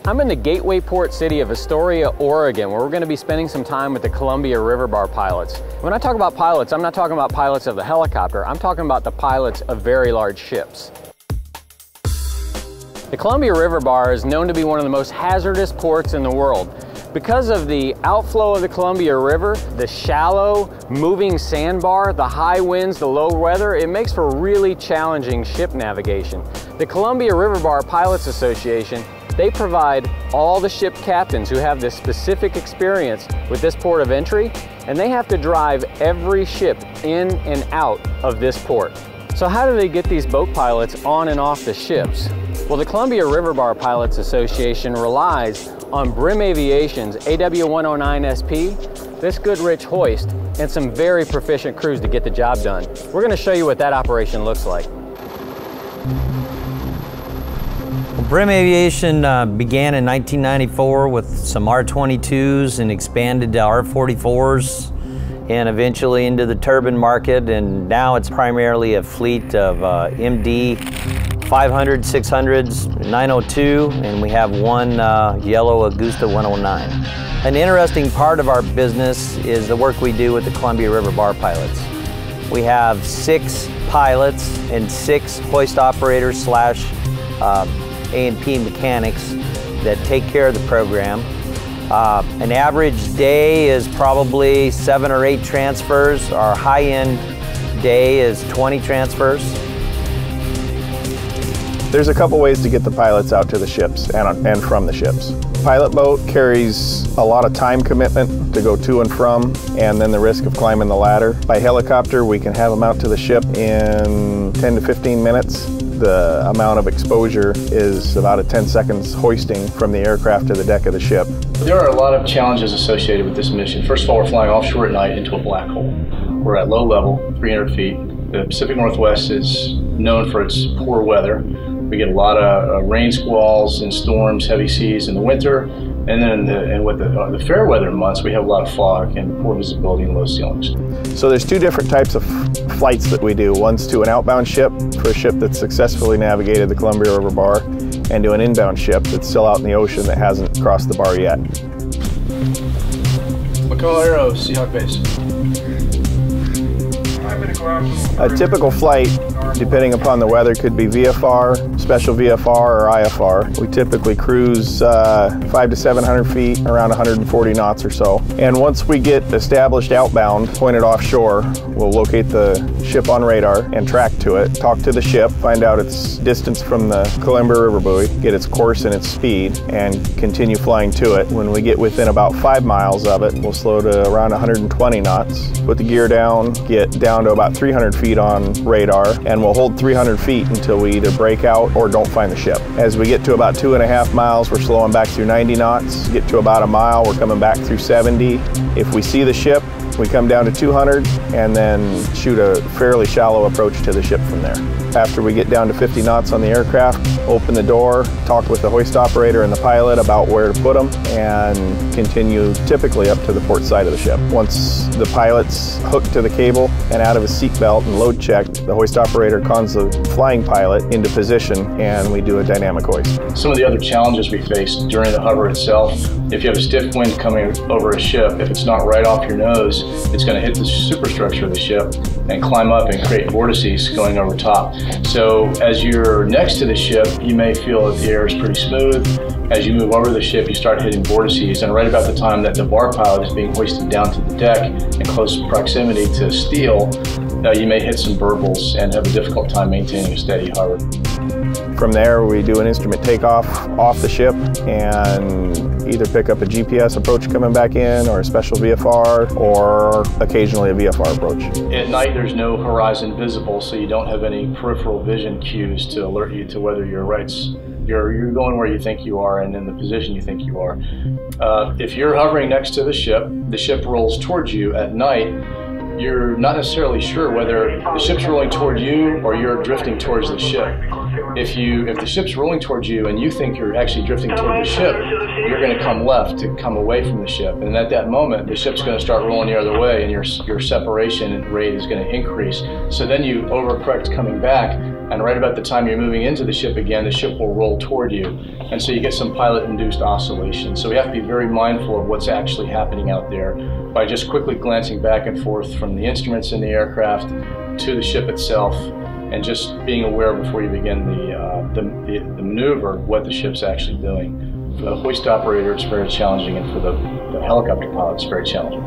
I'm in the gateway port city of Astoria, Oregon, where we're going to be spending some time with the Columbia River Bar pilots. When I talk about pilots, I'm not talking about pilots of the helicopter, I'm talking about the pilots of very large ships. The Columbia River Bar is known to be one of the most hazardous ports in the world. Because of the outflow of the Columbia River, the shallow, moving sandbar, the high winds, the low weather, it makes for really challenging ship navigation. The Columbia River Bar Pilots Association, they provide all the ship captains who have this specific experience with this port of entry, and they have to drive every ship in and out of this port. So how do they get these boat pilots on and off the ships? Well, the Columbia River Bar Pilots Association relies on Brim Aviation's AW109SP, this Goodrich hoist, and some very proficient crews to get the job done. We're going to show you what that operation looks like. Brim Aviation began in 1994 with some R-22s and expanded to R-44s and eventually into the turbine market, and now it's primarily a fleet of MD 500, 600s, 902, and we have one yellow Augusta 109. An interesting part of our business is the work we do with the Columbia River Bar pilots. We have 6 pilots and 6 hoist operators slash A&P mechanics that take care of the program. An average day is probably 7 or 8 transfers. Our high-end day is 20 transfers. There's a couple ways to get the pilots out to the ships and from the ships. Pilot boat carries a lot of time commitment to go to and from, and then the risk of climbing the ladder. By helicopter, we can have them out to the ship in 10 to 15 minutes. The amount of exposure is about a 10 seconds hoisting from the aircraft to the deck of the ship. There are a lot of challenges associated with this mission. First of all, we're flying offshore at night into a black hole. We're at low level, 300 feet. The Pacific Northwest is known for its poor weather. We get a lot of rain squalls and storms, heavy seas in the winter, and then with the fair weather months, we have a lot of fog and poor visibility and low ceilings. So there's 2 different types of flights that we do. One's to an outbound ship for a ship that's successfully navigated the Columbia River Bar, and to an inbound ship that's still out in the ocean that hasn't crossed the bar yet. McCall Aero, Seahawk Base. A typical flight, depending upon the weather, could be VFR, special VFR, or IFR. We typically cruise 500 to 700 feet, around 140 knots or so. And once we get established outbound, pointed offshore, we'll locate the ship on radar and track to it, talk to the ship, find out its distance from the Columbia River buoy, get its course and its speed, and continue flying to it. When we get within about 5 miles of it, we'll slow to around 120 knots, put the gear down, get down to about 300 feet on radar, and we'll hold 300 feet until we either break out or don't find the ship. As we get to about 2.5 miles, we're slowing back through 90 knots. Get to about a mile, we're coming back through 70. If we see the ship, we come down to 200 and then shoot a fairly shallow approach to the ship from there. After we get down to 50 knots on the aircraft, open the door, talk with the hoist operator and the pilot about where to put them, and continue typically up to the port side of the ship. Once the pilot's hooked to the cable and out of his seatbelt and load checked, the hoist operator cons the flying pilot into position and we do a dynamic hoist. Some of the other challenges we face during the hover itself, if you have a stiff wind coming over a ship, if it's not right off your nose, it's going to hit the superstructure of the ship and climb up and create vortices going over top. So as you're next to the ship, you may feel that the air is pretty smooth. As you move over the ship, you start hitting vortices, and right about the time that the bar pilot is being hoisted down to the deck in close proximity to steel, you may hit some burbles and have a difficult time maintaining a steady hover. From there, we do an instrument takeoff off the ship and either pick up a GPS approach coming back in, or a special VFR, or occasionally a VFR approach. At night, there's no horizon visible, so you don't have any peripheral vision cues to alert you to whether you're going where you think you are and in the position you think you are. If you're hovering next to the ship rolls towards you at night, you're not necessarily sure whether the ship's rolling toward you or you're drifting towards the ship. If the ship's rolling towards you and you think you're actually drifting toward the ship, you're going to come left to come away from the ship. And at that moment, the ship's going to start rolling the other way, and your separation rate is going to increase. So then you overcorrect coming back, and right about the time you're moving into the ship again, the ship will roll toward you. And so you get some pilot-induced oscillation. So we have to be very mindful of what's actually happening out there by just quickly glancing back and forth from the instruments in the aircraft to the ship itself, and just being aware before you begin the maneuver what the ship's actually doing. For the hoist operator, it's very challenging, and for the helicopter pilot, it's very challenging.